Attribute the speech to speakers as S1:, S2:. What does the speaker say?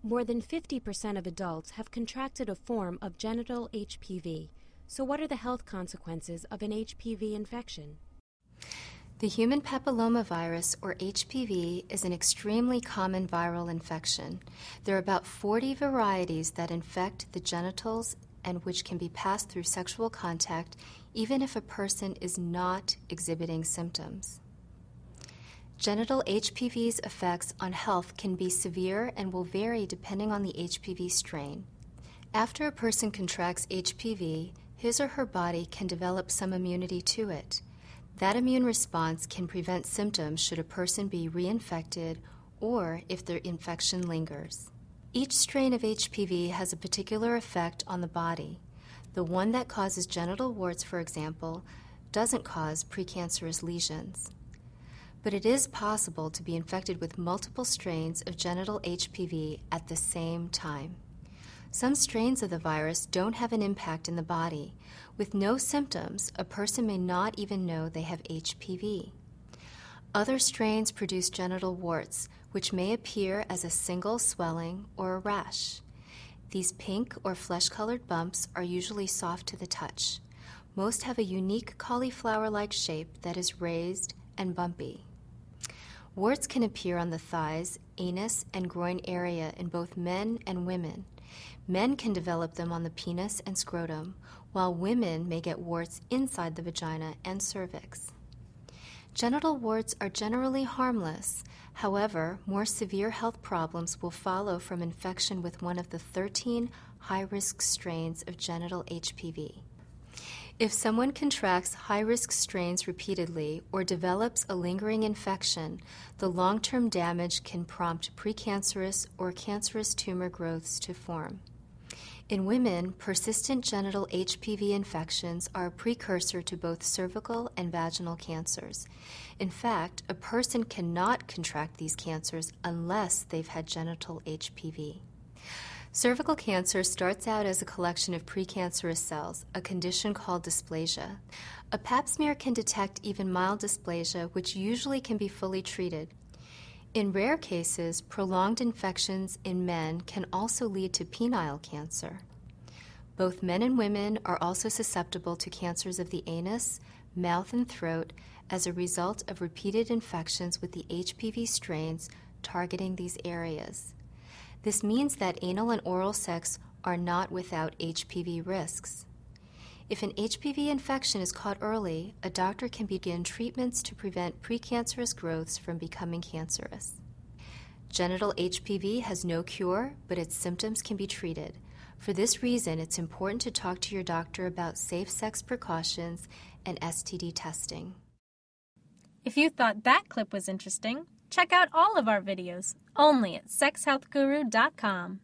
S1: More than 50% of adults have contracted a form of genital HPV. So what are the health consequences of an HPV infection?
S2: The human papillomavirus, or HPV, is an extremely common viral infection. There are about 40 varieties that infect the genitals and which can be passed through sexual contact even if a person is not exhibiting symptoms. Genital HPV's effects on health can be severe and will vary depending on the HPV strain. After a person contracts HPV, his or her body can develop some immunity to it. That immune response can prevent symptoms should a person be reinfected or if their infection lingers. Each strain of HPV has a particular effect on the body. The one that causes genital warts, for example, doesn't cause precancerous lesions. But it is possible to be infected with multiple strains of genital HPV at the same time. Some strains of the virus don't have an impact in the body. With no symptoms, a person may not even know they have HPV. Other strains produce genital warts, which may appear as a single swelling or a rash. These pink or flesh-colored bumps are usually soft to the touch. Most have a unique cauliflower-like shape that is raised and bumpy. Warts can appear on the thighs, anus, and groin area in both men and women. Men can develop them on the penis and scrotum, while women may get warts inside the vagina and cervix. Genital warts are generally harmless. However, more severe health problems will follow from infection with one of the 13 high-risk strains of genital HPV. If someone contracts high-risk strains repeatedly or develops a lingering infection, the long-term damage can prompt precancerous or cancerous tumor growths to form. In women, persistent genital HPV infections are a precursor to both cervical and vaginal cancers. In fact, a person cannot contract these cancers unless they've had genital HPV. Cervical cancer starts out as a collection of precancerous cells, a condition called dysplasia. A pap smear can detect even mild dysplasia, which usually can be fully treated. In rare cases, prolonged infections in men can also lead to penile cancer. Both men and women are also susceptible to cancers of the anus, mouth, and throat as a result of repeated infections with the HPV strains targeting these areas. This means that anal and oral sex are not without HPV risks. If an HPV infection is caught early, a doctor can begin treatments to prevent precancerous growths from becoming cancerous. Genital HPV has no cure, but its symptoms can be treated. For this reason, it's important to talk to your doctor about safe sex precautions and STD testing.
S3: If you thought that clip was interesting, check out all of our videos only at sexhealthguru.com.